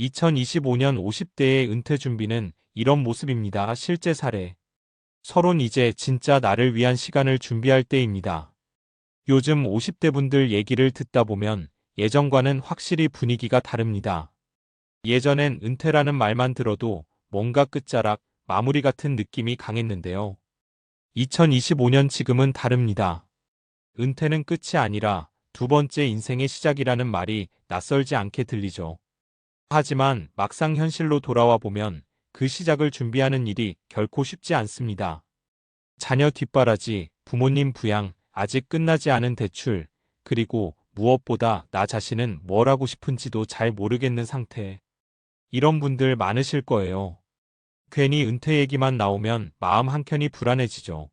2025년 50대의 은퇴 준비는 이런 모습입니다. 실제 사례. 서론 이제 진짜 나를 위한 시간을 준비할 때입니다. 요즘 50대 분들 얘기를 듣다 보면 예전과는 확실히 분위기가 다릅니다. 예전엔 은퇴라는 말만 들어도 뭔가 끝자락, 마무리 같은 느낌이 강했는데요. 2025년 지금은 다릅니다. 은퇴는 끝이 아니라 두 번째 인생의 시작이라는 말이 낯설지 않게 들리죠. 하지만 막상 현실로 돌아와 보면 그 시작을 준비하는 일이 결코 쉽지 않습니다. 자녀 뒷바라지, 부모님 부양, 아직 끝나지 않은 대출, 그리고 무엇보다 나 자신은 뭘 하고 싶은지도 잘 모르겠는 상태. 이런 분들 많으실 거예요. 괜히 은퇴 얘기만 나오면 마음 한켠이 불안해지죠.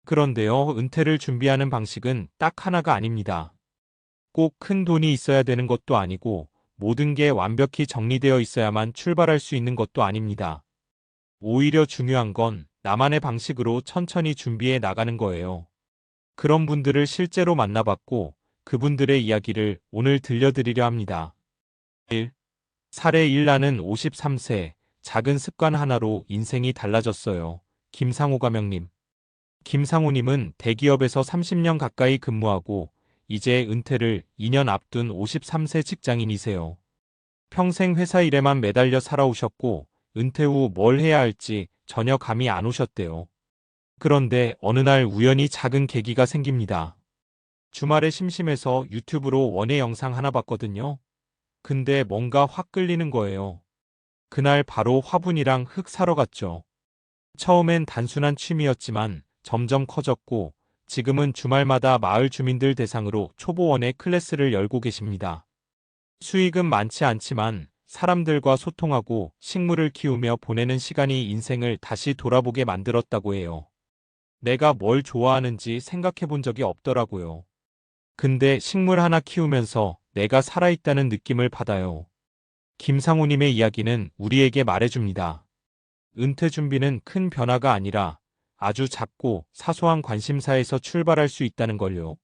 그런데요, 은퇴를 준비하는 방식은 딱 하나가 아닙니다. 꼭 큰 돈이 있어야 되는 것도 아니고 모든 게 완벽히 정리되어 있어야만 출발할 수 있는 것도 아닙니다. 오히려 중요한 건 나만의 방식으로 천천히 준비해 나가는 거예요. 그런 분들을 실제로 만나봤고 그분들의 이야기를 오늘 들려드리려 합니다. 1. 사례 1. 나는 53세, 작은 습관 하나로 인생이 달라졌어요. 김상호 가명님. 김상호님은 대기업에서 30년 가까이 근무하고 이제 은퇴를 2년 앞둔 53세 직장인이세요. 평생 회사 일에만 매달려 살아오셨고 은퇴 후 뭘 해야 할지 전혀 감이 안 오셨대요. 그런데 어느 날 우연히 작은 계기가 생깁니다. 주말에 심심해서 유튜브로 원예 영상 하나 봤거든요. 근데 뭔가 확 끌리는 거예요. 그날 바로 화분이랑 흙 사러 갔죠. 처음엔 단순한 취미였지만 점점 커졌고 지금은 주말마다 마을 주민들 대상으로 초보원예 클래스를 열고 계십니다. 수익은 많지 않지만 사람들과 소통하고 식물을 키우며 보내는 시간이 인생을 다시 돌아보게 만들었다고 해요. 내가 뭘 좋아하는지 생각해 본 적이 없더라고요. 근데 식물 하나 키우면서 내가 살아있다는 느낌을 받아요. 김상우님의 이야기는 우리에게 말해줍니다. 은퇴 준비는 큰 변화가 아니라 아주 작고 사소한 관심사에서 출발할 수 있다는 걸요.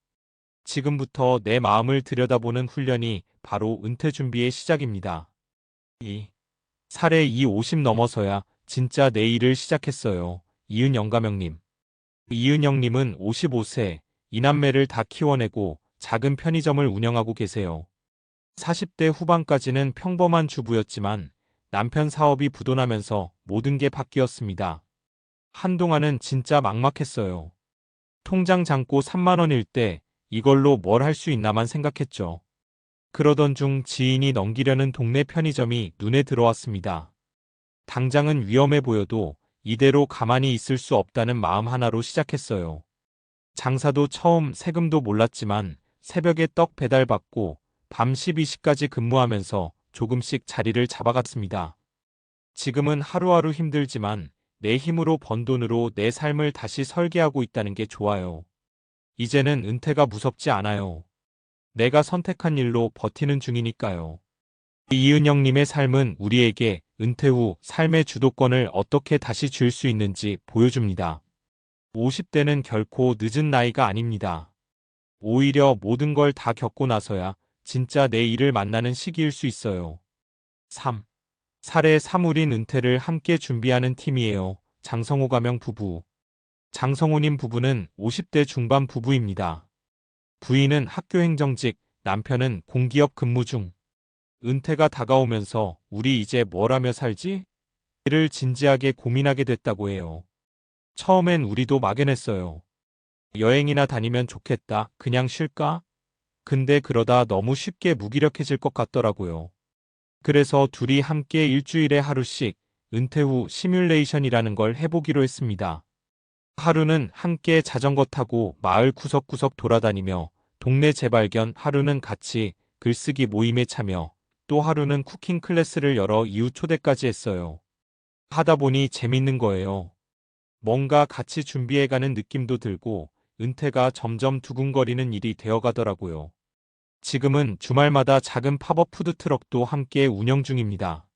지금부터 내 마음을 들여다보는 훈련이 바로 은퇴 준비의 시작입니다. 2. 사례 2. 50 넘어서야 진짜 내 일을 시작했어요. 이은영가명님. 이은영님은 55세, 이남매를 다 키워내고 작은 편의점을 운영하고 계세요. 40대 후반까지는 평범한 주부였지만 남편 사업이 부도나면서 모든 게 바뀌었습니다. 한동안은 진짜 막막했어요. 통장 잔고 3만 원일 때 이걸로 뭘 할 수 있나만 생각했죠. 그러던 중 지인이 넘기려는 동네 편의점이 눈에 들어왔습니다. 당장은 위험해 보여도 이대로 가만히 있을 수 없다는 마음 하나로 시작했어요. 장사도 처음 세금도 몰랐지만 새벽에 떡 배달받고 밤 12시까지 근무하면서 조금씩 자리를 잡아갔습니다. 지금은 하루하루 힘들지만 내 힘으로 번 돈으로 내 삶을 다시 설계하고 있다는 게 좋아요. 이제는 은퇴가 무섭지 않아요. 내가 선택한 일로 버티는 중이니까요. 이은영님의 삶은 우리에게 은퇴 후 삶의 주도권을 어떻게 다시 쥘 수 있는지 보여줍니다. 50대는 결코 늦은 나이가 아닙니다. 오히려 모든 걸 다 겪고 나서야 진짜 내 일을 만나는 시기일 수 있어요. 3. 사례 3. 우린 은퇴를 함께 준비하는 팀이에요. 장성호 가명 부부. 장성호님 부부는 50대 중반 부부입니다. 부인은 학교 행정직, 남편은 공기업 근무 중. 은퇴가 다가오면서 우리 이제 뭘 하며 살지? 를 진지하게 고민하게 됐다고 해요. 처음엔 우리도 막연했어요. 여행이나 다니면 좋겠다. 그냥 쉴까? 근데 그러다 너무 쉽게 무기력해질 것 같더라고요. 그래서 둘이 함께 일주일에 하루씩 은퇴 후 시뮬레이션이라는 걸 해보기로 했습니다. 하루는 함께 자전거 타고 마을 구석구석 돌아다니며 동네 재발견, 하루는 같이 글쓰기 모임에 참여, 또 하루는 쿠킹 클래스를 열어 이웃 초대까지 했어요. 하다 보니 재밌는 거예요. 뭔가 같이 준비해가는 느낌도 들고 은퇴가 점점 두근거리는 일이 되어가더라고요. 지금은 주말마다 작은 팝업 푸드트럭도 함께 운영 중입니다.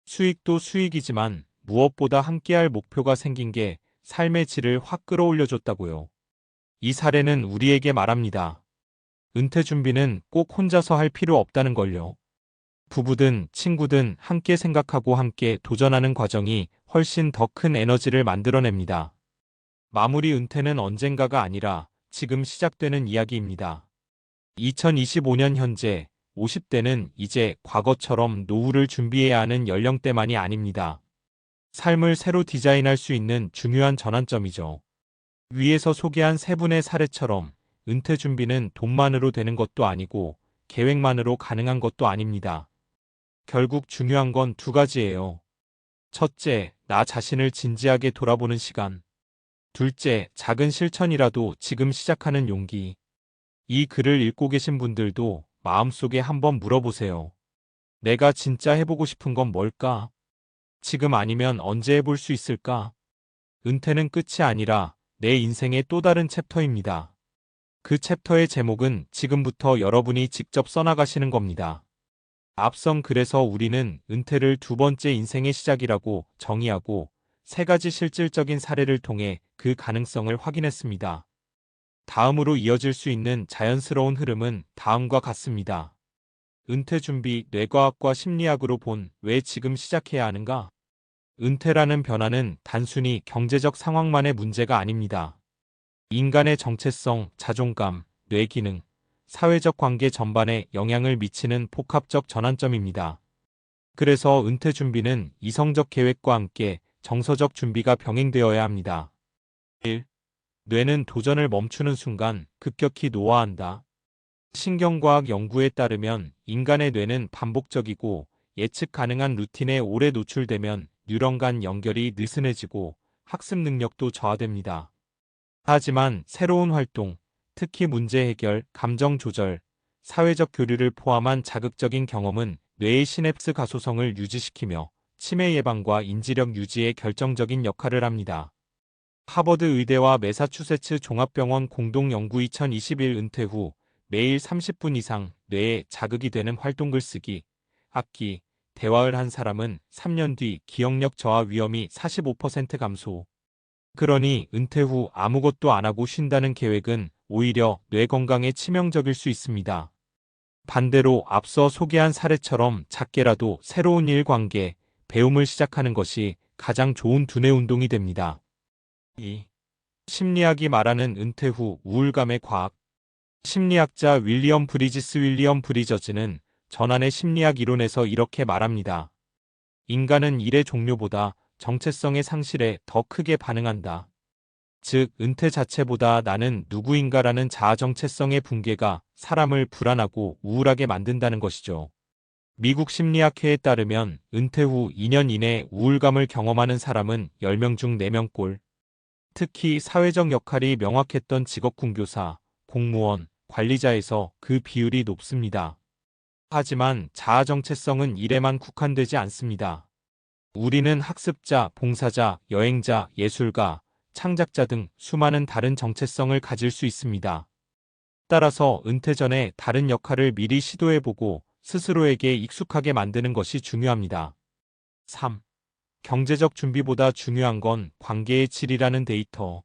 수익도 수익이지만 무엇보다 함께할 목표가 생긴 게 삶의 질을 확 끌어올려줬다고요. 이 사례는 우리에게 말합니다. 은퇴 준비는 꼭 혼자서 할 필요 없다는 걸요. 부부든 친구든 함께 생각하고 함께 도전하는 과정이 훨씬 더 큰 에너지를 만들어냅니다. 마무리 은퇴는 언젠가가 아니라 지금 시작되는 이야기입니다. 2025년 현재 50대는 이제 과거처럼 노후를 준비해야 하는 연령대만이 아닙니다. 삶을 새로 디자인할 수 있는 중요한 전환점이죠. 위에서 소개한 세 분의 사례처럼 은퇴 준비는 돈만으로 되는 것도 아니고 계획만으로 가능한 것도 아닙니다. 결국 중요한 건 두 가지예요. 첫째, 나 자신을 진지하게 돌아보는 시간. 둘째, 작은 실천이라도 지금 시작하는 용기. 이 글을 읽고 계신 분들도 마음속에 한번 물어보세요. 내가 진짜 해보고 싶은 건 뭘까? 지금 아니면 언제 해볼 수 있을까? 은퇴는 끝이 아니라 내 인생의 또 다른 챕터입니다. 그 챕터의 제목은 지금부터 여러분이 직접 써나가시는 겁니다. 앞선 글에서 우리는 은퇴를 두 번째 인생의 시작이라고 정의하고 세 가지 실질적인 사례를 통해 그 가능성을 확인했습니다. 다음으로 이어질 수 있는 자연스러운 흐름은 다음과 같습니다. 은퇴 준비, 뇌과학과 심리학으로 본 왜 지금 시작해야 하는가? 은퇴라는 변화는 단순히 경제적 상황만의 문제가 아닙니다. 인간의 정체성, 자존감, 뇌기능, 사회적 관계 전반에 영향을 미치는 복합적 전환점입니다. 그래서 은퇴 준비는 이성적 계획과 함께 정서적 준비가 병행되어야 합니다. 1. 뇌는 도전을 멈추는 순간 급격히 노화한다. 신경과학 연구에 따르면 인간의 뇌는 반복적이고 예측 가능한 루틴에 오래 노출되면 뉴런 간 연결이 느슨해지고 학습 능력도 저하됩니다. 하지만 새로운 활동, 특히 문제 해결, 감정 조절, 사회적 교류를 포함한 자극적인 경험은 뇌의 시냅스 가소성을 유지시키며 치매 예방과 인지력 유지에 결정적인 역할을 합니다. 하버드 의대와 매사추세츠 종합병원 공동연구 2021 은퇴 후 매일 30분 이상 뇌에 자극이 되는 활동 글쓰기, 악기, 대화를 한 사람은 3년 뒤 기억력 저하 위험이 45% 감소. 그러니 은퇴 후 아무것도 안 하고 쉰다는 계획은 오히려 뇌 건강에 치명적일 수 있습니다. 반대로 앞서 소개한 사례처럼 작게라도 새로운 일 관계, 배움을 시작하는 것이 가장 좋은 두뇌 운동이 됩니다. 2. 심리학이 말하는 은퇴 후 우울감의 과학. 심리학자 윌리엄 브리저즈는 전환의 심리학 이론에서 이렇게 말합니다. 인간은 일의 종료보다 정체성의 상실에 더 크게 반응한다. 즉, 은퇴 자체보다 나는 누구인가라는 자아 정체성의 붕괴가 사람을 불안하고 우울하게 만든다는 것이죠. 미국 심리학회에 따르면 은퇴 후 2년 이내 우울감을 경험하는 사람은 10명 중 4명꼴. 특히 사회적 역할이 명확했던 직업군교사, 공무원, 관리자에서 그 비율이 높습니다. 하지만 자아 정체성은 일에만 국한되지 않습니다. 우리는 학습자, 봉사자, 여행자, 예술가, 창작자 등 수많은 다른 정체성을 가질 수 있습니다. 따라서 은퇴 전에 다른 역할을 미리 시도해보고 스스로에게 익숙하게 만드는 것이 중요합니다. 3. 경제적 준비보다 중요한 건 관계의 질이라는 데이터.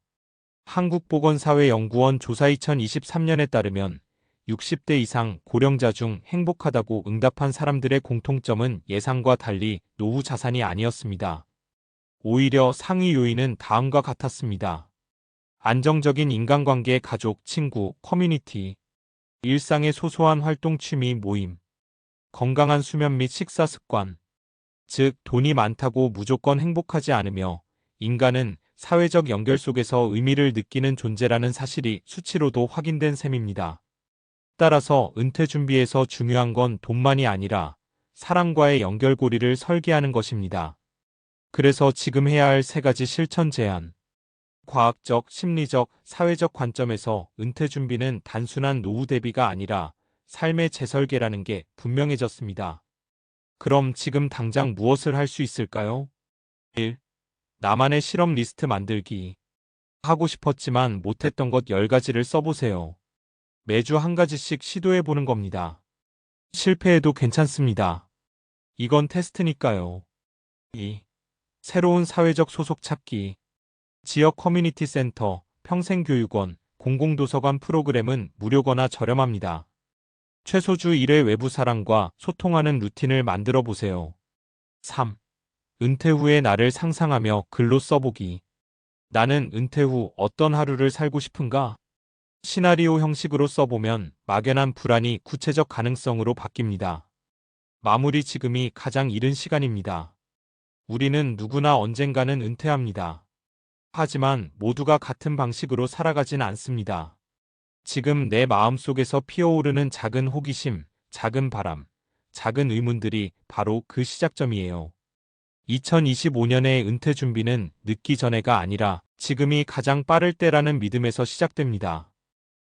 한국보건사회연구원 조사 2023년에 따르면 60대 이상 고령자 중 행복하다고 응답한 사람들의 공통점은 예상과 달리 노후 자산이 아니었습니다. 오히려 상위 요인은 다음과 같았습니다. 안정적인 인간관계, 가족, 친구, 커뮤니티, 일상의 소소한 활동, 취미, 모임, 건강한 수면 및 식사 습관. 즉, 돈이 많다고 무조건 행복하지 않으며 인간은 사회적 연결 속에서 의미를 느끼는 존재라는 사실이 수치로도 확인된 셈입니다. 따라서 은퇴 준비에서 중요한 건 돈만이 아니라 사람과의 연결고리를 설계하는 것입니다. 그래서 지금 해야 할 세 가지 실천 제안. 과학적, 심리적, 사회적 관점에서 은퇴 준비는 단순한 노후 대비가 아니라 삶의 재설계라는 게 분명해졌습니다. 그럼 지금 당장 무엇을 할 수 있을까요? 1. 나만의 실험 리스트 만들기. 하고 싶었지만 못했던 것 10가지를 써보세요. 매주 한 가지씩 시도해보는 겁니다. 실패해도 괜찮습니다. 이건 테스트니까요. 2. 새로운 사회적 소속 찾기. 지역 커뮤니티 센터, 평생교육원, 공공도서관 프로그램은 무료거나 저렴합니다. 최소 주 1회 외부 사람과 소통하는 루틴을 만들어 보세요. 3. 은퇴 후의 나를 상상하며 글로 써보기. 나는 은퇴 후 어떤 하루를 살고 싶은가? 시나리오 형식으로 써보면 막연한 불안이 구체적 가능성으로 바뀝니다. 마무리 지금이 가장 이른 시간입니다. 우리는 누구나 언젠가는 은퇴합니다. 하지만 모두가 같은 방식으로 살아가진 않습니다. 지금 내 마음속에서 피어오르는 작은 호기심, 작은 바람, 작은 의문들이 바로 그 시작점이에요. 2025년의 은퇴 준비는 늦기 전에가 아니라 지금이 가장 빠를 때라는 믿음에서 시작됩니다.